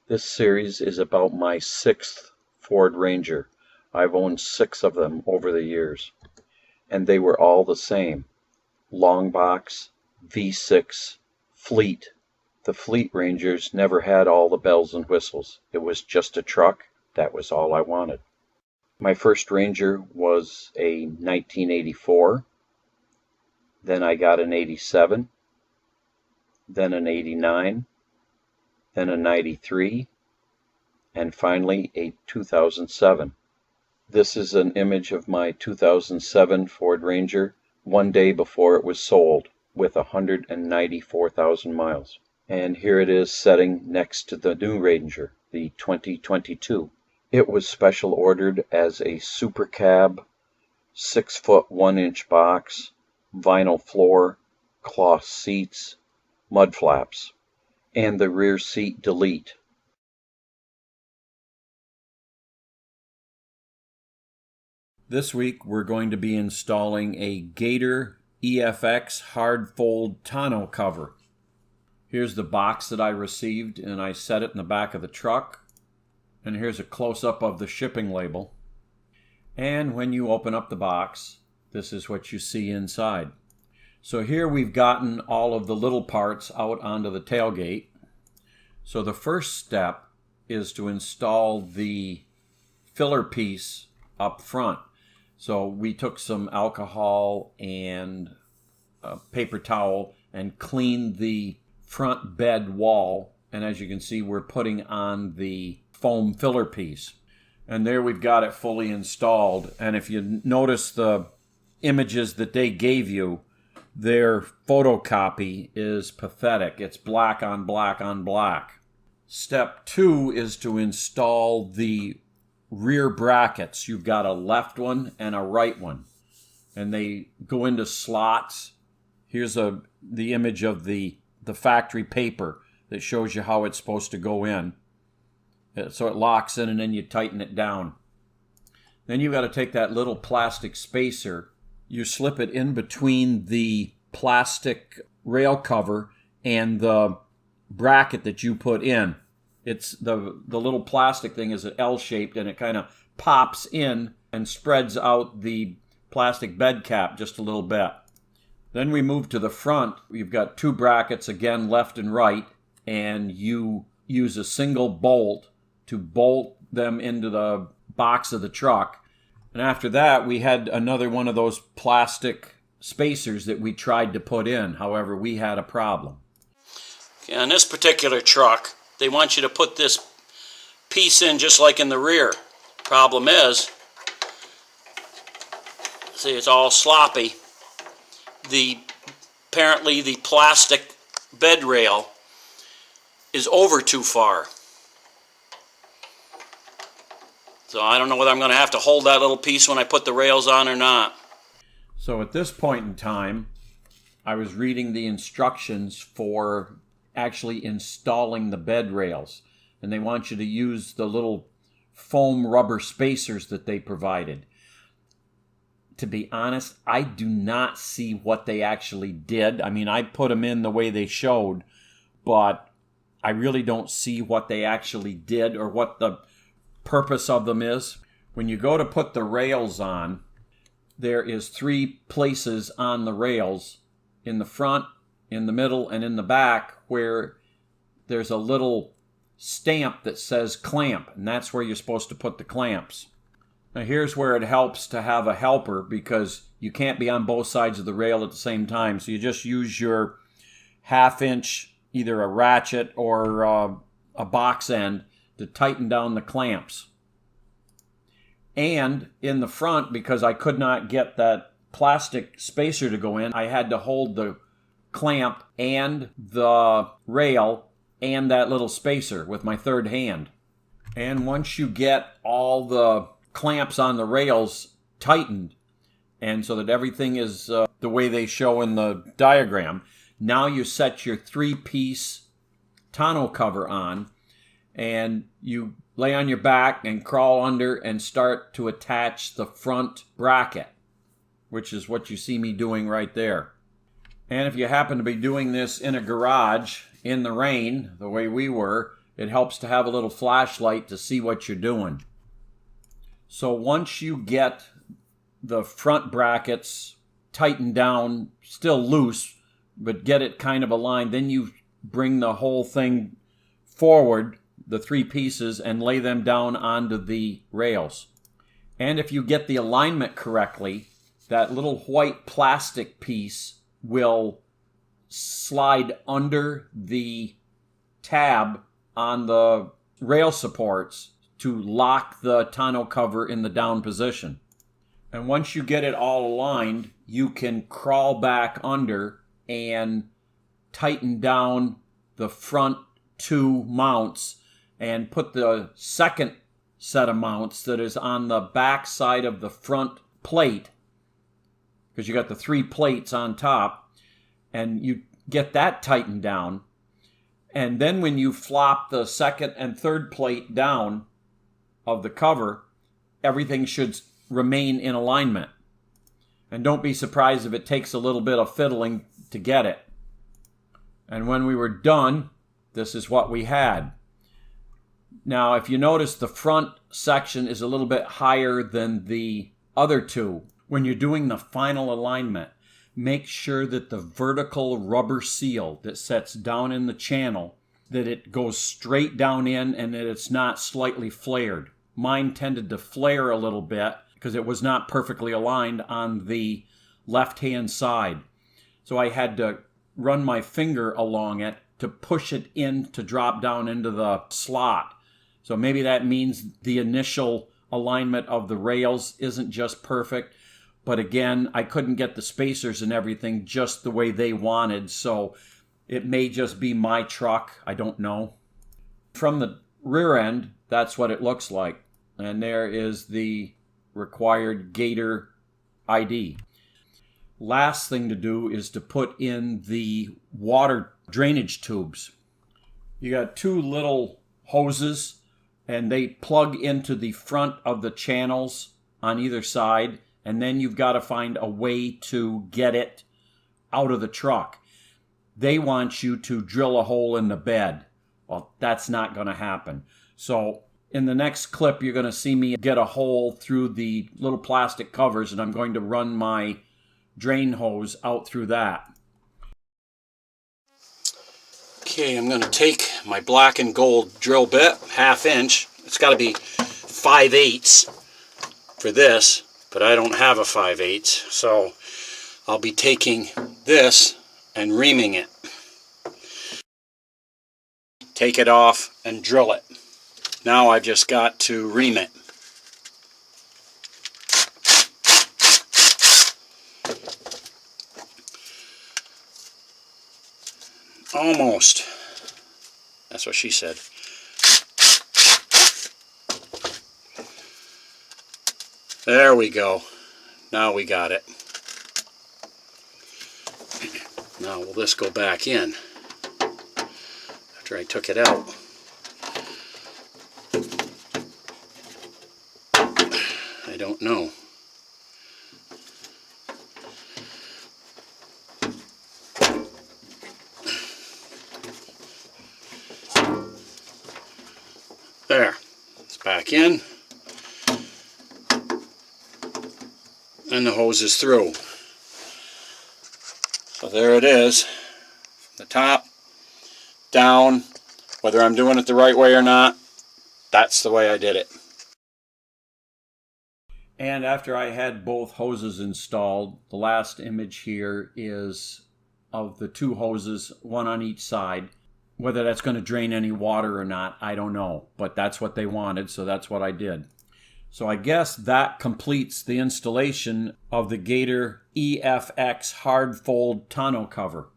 This series is about my sixth Ford Ranger. I've owned 6 of them over the years, and they were all the same. Long box, V6, fleet. The fleet Rangers never had all the bells and whistles. It was just a truck. That was all I wanted. My first Ranger was a 1984. Then I got an 87. Then an 89. Then a 93, and finally a 2007. This is an image of my 2007 Ford Ranger one day before it was sold with 194,000 miles. And here it is setting next to the new Ranger, the 2022. It was special ordered as a super cab, 6-foot 1-inch box, vinyl floor, cloth seats, mud flaps, and the rear seat delete. This week we're going to be installing a Gator EFX hard fold tonneau cover. Here's the box that I received, and I set it in the back of the truck. And here's a close-up of the shipping label. And when you open up the box, this is what you see inside. So here we've gotten all of the little parts out onto the tailgate. So the first step is to install the filler piece up front. So we took some alcohol and a paper towel and cleaned the front bed wall. And as you can see, we're putting on the foam filler piece. And there we've got it fully installed. And if you notice the images that they gave you, their photocopy is pathetic. It's black on black on black. Step 2 is to install the rear brackets. You've got a left one and a right one, and they go into slots. Here's the image of the factory paper that shows you how it's supposed to go in. So it locks in, and then you tighten it down. Then you've got to take that little plastic spacer. You slip it in between the plastic rail cover and the bracket that you put in. It's the little plastic thing is L-shaped, and it kind of pops in and spreads out the plastic bed cap just a little bit. Then we move to the front. You've got 2 brackets, again left and right, and you use a single bolt to bolt them into the box of the truck. And after that, we had another one of those plastic spacers that we tried to put in. However, we had a problem. Okay, on this particular truck, they want you to put this piece in just like in the rear. Problem is, see, it's all sloppy. Apparently the plastic bed rail is over too far. So I don't know whether I'm going to have to hold that little piece when I put the rails on or not. So at this point in time, I was reading the instructions for actually installing the bed rails. And they want you to use the little foam rubber spacers that they provided. To be honest, I do not see what they actually did. I mean, I put them in the way they showed, but I really don't see what they actually did or what the purpose of them is. When you go to put the rails on, there is 3 places on the rails, in the front, in the middle, and in the back, where there's a little stamp that says clamp, and that's where you're supposed to put the clamps. Now here's where it helps to have a helper, because you can't be on both sides of the rail at the same time, so you just use your 1/2 inch, either a ratchet or a box end, to tighten down the clamps. And in the front, because I could not get that plastic spacer to go in, I had to hold the clamp and the rail and that little spacer with my third hand. And once you get all the clamps on the rails tightened, and so that everything is the way they show in the diagram, now you set your 3-piece tonneau cover on, and you lay on your back and crawl under and start to attach the front bracket, which is what you see me doing right there. And if you happen to be doing this in a garage in the rain, the way we were, It helps to have a little flashlight to see what you're doing. So once you get the front brackets tightened down, still loose, but get it kind of aligned, then you bring the whole thing forward, the three pieces, and lay them down onto the rails. And if you get the alignment correctly, that little white plastic piece will slide under the tab on the rail supports to lock the tonneau cover in the down position. And once you get it all aligned, you can crawl back under and tighten down the front two mounts and put the second set of mounts that is on the back side of the front plate, because you got the three plates on top, and you get that tightened down. And then when you flop the second and third plate down of the cover, everything should remain in alignment. And don't be surprised if it takes a little bit of fiddling to get it. And when we were done, this is what we had. Now, if you notice, the front section is a little bit higher than the other two. When you're doing the final alignment, make sure that the vertical rubber seal that sets down in the channel, that it goes straight down in and that it's not slightly flared. Mine tended to flare a little bit because it was not perfectly aligned on the left-hand side. So I had to run my finger along it to push it in to drop down into the slot. So maybe that means the initial alignment of the rails isn't just perfect. But again, I couldn't get the spacers and everything just the way they wanted. So it may just be my truck. I don't know. From the rear end, that's what it looks like. And there is the required Gator ID. Last thing to do is to put in the water drainage tubes. You got two little hoses, and they plug into the front of the channels on either side, and then you've got to find a way to get it out of the truck. They want you to drill a hole in the bed. Well, that's not going to happen. So in the next clip, you're going to see me get a hole through the little plastic covers, and I'm going to run my drain hose out through that. Okay, I'm going to take my black and gold drill bit, 1/2 inch. It's got to be 5/8 for this, but I don't have a 5/8, so I'll be taking this and reaming it. Take it off and drill it. Now I've just got to ream it. Almost. That's what she said. There we go. Now we got it. Now will this go back in after I took it out? I don't know. There, it's back in, and the hose is through. So there it is, from the top down. Whether I'm doing it the right way or not, that's the way I did it. And after I had both hoses installed, the last image here is of the two hoses, one on each side. Whether that's going to drain any water or not, I don't know. But that's what they wanted, so that's what I did. So I guess that completes the installation of the Gator EFX hard fold tonneau cover.